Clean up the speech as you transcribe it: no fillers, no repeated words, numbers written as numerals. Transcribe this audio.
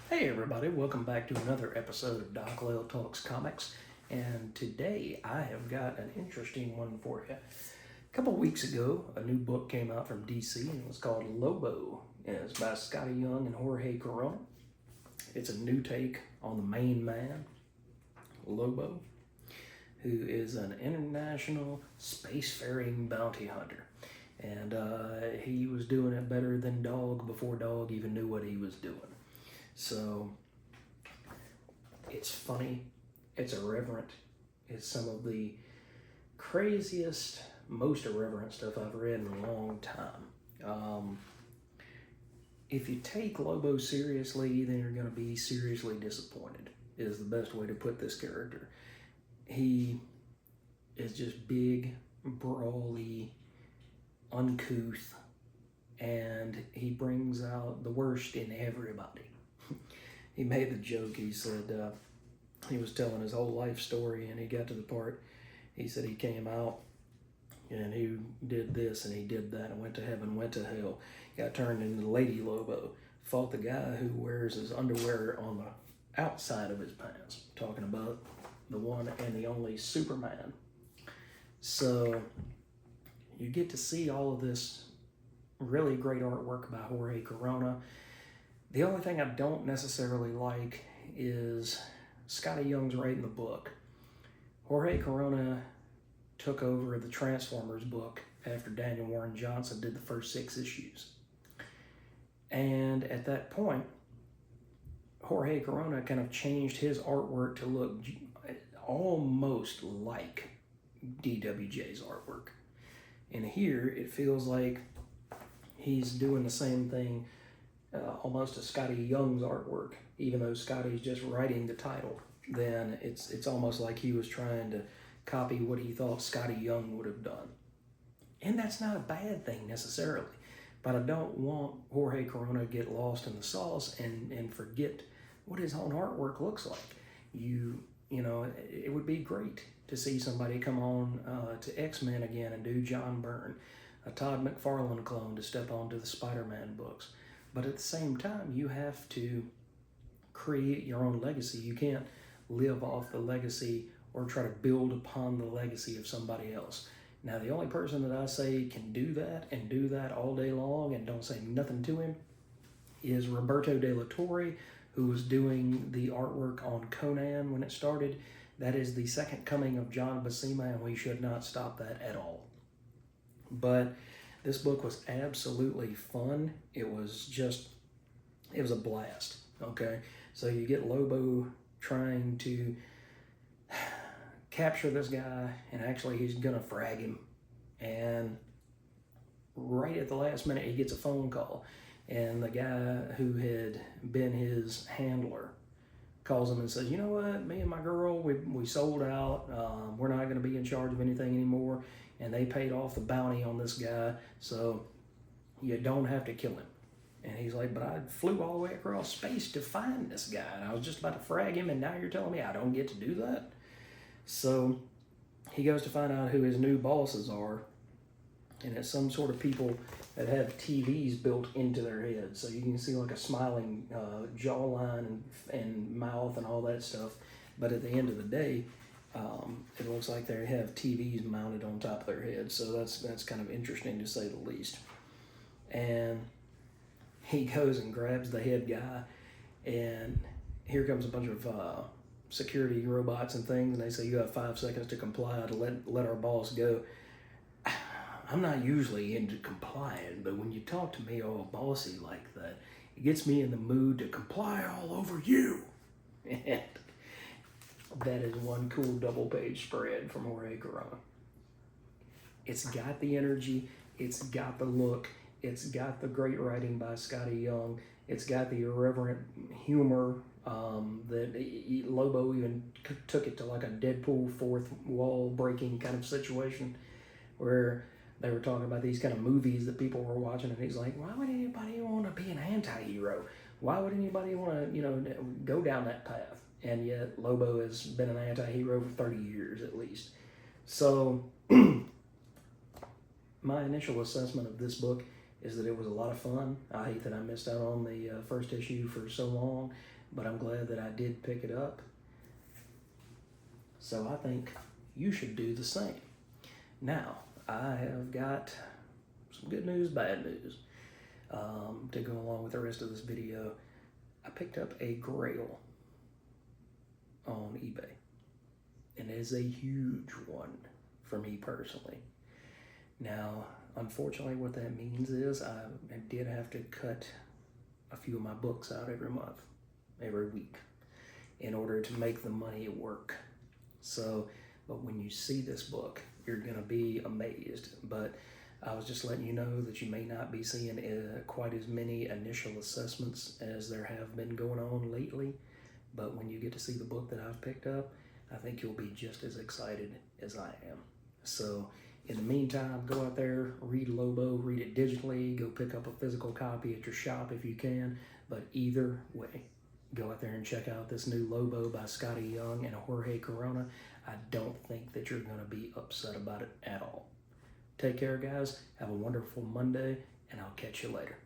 Hey everybody, welcome back to another episode of Doc Lil Talks Comics, and today I have got an interesting one for you. A couple weeks ago, a new book came out from DC, and it was called Lobo, and it's by Skottie Young and Jorge Corona. It's a new take on the main man, Lobo, who is an international spacefaring bounty hunter. And he was doing it better than Dog before Dog even knew what he was doing. So it's funny, it's irreverent, it's some of the craziest, most irreverent stuff I've read in a long time. If you take Lobo seriously, then you're going to be seriously disappointed, is the best way to put this character. He is just big, brawly, uncouth, and he brings out the worst in everybody. He made the joke, he said he was telling his whole life story, and he got to the part, he said he came out and he did this and he did that and went to heaven, went to hell, got turned into Lady Lobo, fought the guy who wears his underwear on the outside of his pants, talking about the one and the only Superman. So you get to see all of this really great artwork by Jorge Corona. The only thing I don't necessarily like is Skottie Young's writing the book. Jorge Corona took over the Transformers book after Daniel Warren Johnson did the first 6 issues. And at that point, Jorge Corona kind of changed his artwork to look almost like DWJ's artwork. And here it feels like he's doing the same thing almost to Skottie Young's artwork, even though Skottie's just writing the title. Then it's almost like he was trying to copy what he thought Skottie Young would have done. And that's not a bad thing necessarily, but I don't want Jorge Corona to get lost in the sauce and forget what his own artwork looks like. You know, it would be great to see somebody come on to X-Men again and do John Byrne, a Todd McFarlane clone to step onto the Spider-Man books. But at the same time, you have to create your own legacy. You can't live off the legacy or try to build upon the legacy of somebody else. Now, the only person that I say can do that and do that all day long and don't say nothing to him is Roberto De La Torre, who was doing the artwork on Conan when it started. That is the second coming of John Buscema, and we should not stop that at all. But this book was absolutely fun. It was a blast, okay? So you get Lobo trying to capture this guy, and actually he's gonna frag him. And right at the last minute, he gets a phone call, and the guy who had been his handler calls him and says, you know what, me and my girl, we sold out. We're not gonna be in charge of anything anymore. And they paid off the bounty on this guy, so you don't have to kill him. And he's like, but I flew all the way across space to find this guy, and I was just about to frag him, and now you're telling me I don't get to do that? So he goes to find out who his new bosses are, and it's some sort of people that have TVs built into their heads. So you can see like a smiling jawline and mouth and all that stuff. But at the end of the day, it looks like they have TVs mounted on top of their heads, so that's kind of interesting to say the least. And he goes and grabs the head guy, and here comes a bunch of security robots and things, and they say, you have 5 seconds to comply to let our boss go. I'm not usually into complying, but when you talk to me all bossy like that, it gets me in the mood to comply all over you. And that is one cool double-page spread from Jorge Corona. It's got the energy, it's got the look, it's got the great writing by Skottie Young, it's got the irreverent humor that Lobo even took it to like a Deadpool fourth wall breaking kind of situation where they were talking about these kind of movies that people were watching, and he's like, why would anybody want to be an anti-hero? Why would anybody want to, go down that path? And yet Lobo has been an anti-hero for 30 years at least. So my initial assessment of this book is that it was a lot of fun. I hate that I missed out on the first issue for so long. but I'm glad that I did pick it up. So I think you should do the same. Now, I have got some good news, bad news. To go along with the rest of this video, I picked up a Grail on eBay. And it is a huge one for me personally. Now, unfortunately, what that means is I did have to cut a few of my books out every month, every week, in order to make the money work. So, but when you see this book, you're going to be amazed. But I was just letting you know that you may not be seeing quite as many initial assessments as there have been going on lately. But when you get to see the book that I've picked up, I think you'll be just as excited as I am. So in the meantime, go out there, read Lobo, read it digitally, go pick up a physical copy at your shop if you can. But either way, go out there and check out this new Lobo by Skottie Young and Jorge Corona. I don't think that you're going to be upset about it at all. Take care, guys. Have a wonderful Monday, and I'll catch you later.